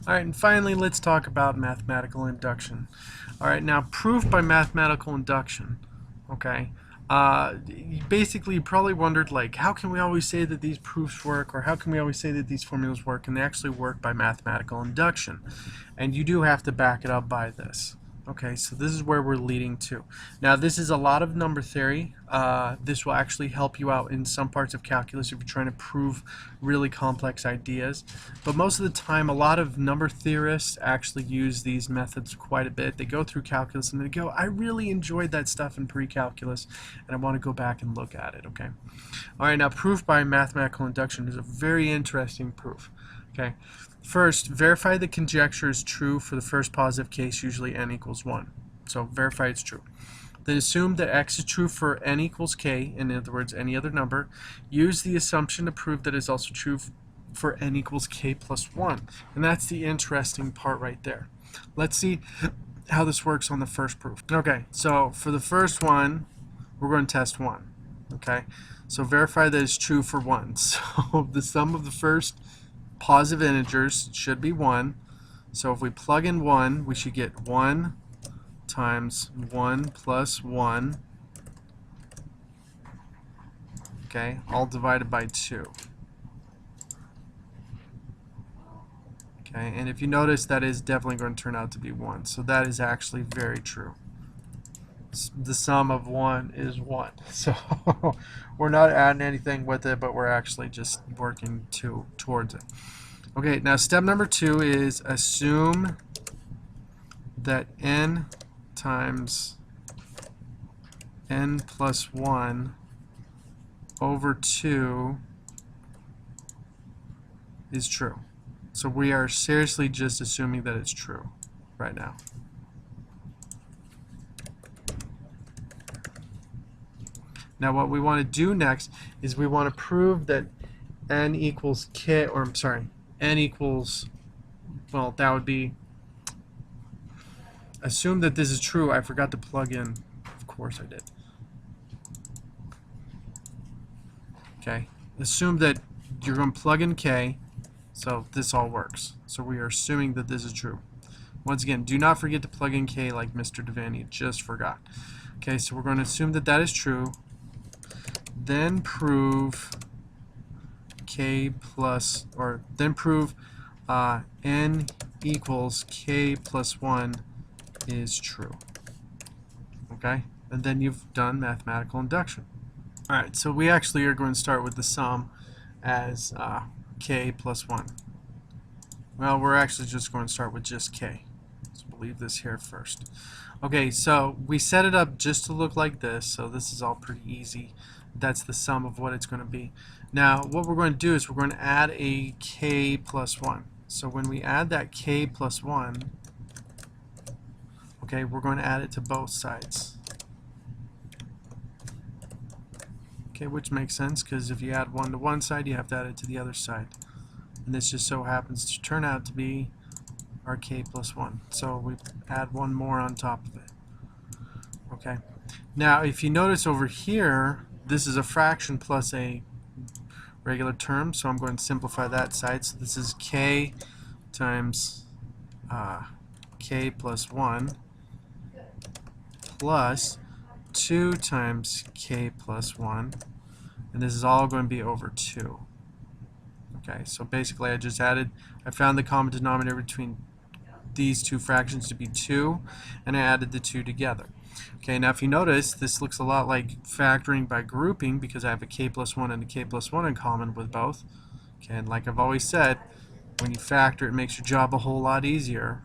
Alright, and finally let's talk about mathematical induction. Alright, now proof by mathematical induction. Okay, basically you probably wondered, like, how can we always say that these proofs work, or how can we always say that these formulas work, and they actually work by mathematical induction. And you do have to back it up by this. Okay, so this is where we're leading to. Now, this is a lot of number theory. This will actually help you out in some parts of calculus if you're trying to prove really complex ideas. But most of the time, a lot of number theorists actually use these methods quite a bit. They go through calculus and they go, I really enjoyed that stuff in pre-calculus, and I want to go back and look at it. Okay. All right, now proof by mathematical induction is a very interesting proof. Okay. First, verify the conjecture is true for the first positive case, usually n equals 1. So verify it's true. Then assume that x is true for n equals k, in other words, any other number. Use the assumption to prove that it's also true for n equals k plus 1. And that's the interesting part right there. Let's see how this works on the first proof. Okay, so for the first one, we're going to test 1. Okay, so verify that it's true for 1. So the sum of the first positive integers should be 1. So if we plug in 1, we should get 1 times 1 plus 1, okay, all divided by 2. Okay, and if you notice, that is definitely going to turn out to be 1. So that is actually very true. The sum of 1 is 1. So we're not adding anything with it, but we're actually just working towards it. Okay, now step number 2 is assume that n times n plus 1 over 2 is true. So we are seriously just assuming that it's true right now. Now what we want to do next is we want to prove that n equals k, or I'm sorry, n equals, well, that would be, assume that this is true. I forgot to plug in. Of course I did. Okay, assume that you're going to plug in k, so this all works. So we are assuming that this is true. Once again, do not forget to plug in k like Mr. Devaney just forgot. Okay, so we're going to assume that that is true. Then prove k plus, or then prove n equals k plus 1 is true. Okay, and then you've done mathematical induction. Alright, so we actually are going to start with the sum as k plus 1. Well, we're actually just going to start with just k. So we'll leave this here first. Okay, so we set it up just to look like this, so this is all pretty easy. That's the sum of what it's going to be. Now, what we're going to do is we're going to add a k plus 1. So when we add that k plus 1, okay, we're going to add it to both sides. Okay, which makes sense, because if you add 1 to one side, you have to add it to the other side. And this just so happens to turn out to be our k plus 1. So we add one more on top of it. Okay. Now, if you notice over here, this is a fraction plus a regular term, so I'm going to simplify that side. So this is k times k plus 1 plus 2 times k plus 1, and this is all going to be over 2. Okay, so basically I found the common denominator between these two fractions to be 2, and I added the 2 together. Okay, now if you notice, this looks a lot like factoring by grouping, because I have a k plus 1 and a k plus 1 in common with both. Okay, and like I've always said, when you factor, it makes your job a whole lot easier.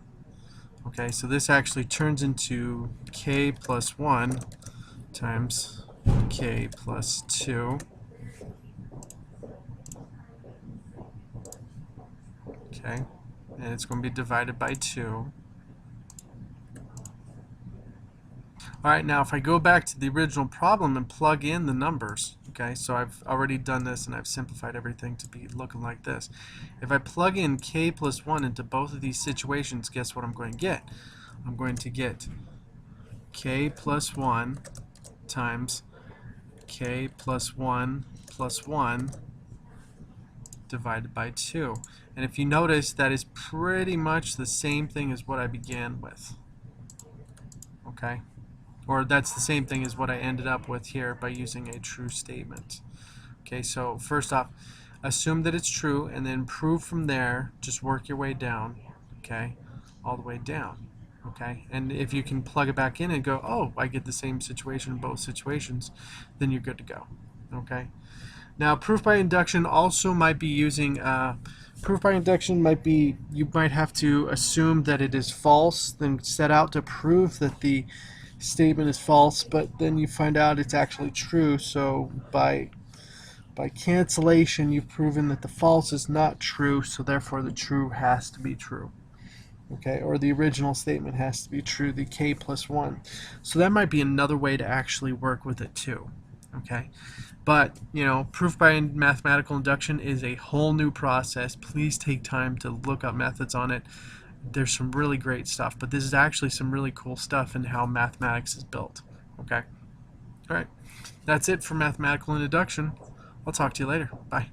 Okay, so this actually turns into k plus 1 times k plus 2. Okay, and it's going to be divided by 2. Alright, now if I go back to the original problem and plug in the numbers, okay, so I've already done this and I've simplified everything to be looking like this. If I plug in k plus 1 into both of these situations, guess what I'm going to get? I'm going to get k plus 1 times k plus 1 plus 1 divided by 2. And if you notice, that is pretty much the same thing as what I began with. Okay? Or that's the same thing as what I ended up with here by using a true statement. Okay, so first off, assume that it's true, and then prove from there. Just work your way down, okay, all the way down. Okay, and if you can plug it back in and go, oh, I get the same situation in both situations, then you're good to go. Okay. Now, proof by induction also might be using proof by induction might be, you might have to assume that it is false, then set out to prove that the statement is false, but then you find out it's actually true. So by cancellation, you've proven that the false is not true, so therefore the true has to be true. Okay, or the original statement has to be true, the k plus 1. So that might be another way to actually work with it too. Okay, but you know, proof by mathematical induction is a whole new process. Please take time to look up methods on it. There's some really great stuff, but this is actually some really cool stuff in how mathematics is built. Okay, all right, that's it for mathematical induction. I'll talk to you later. Bye.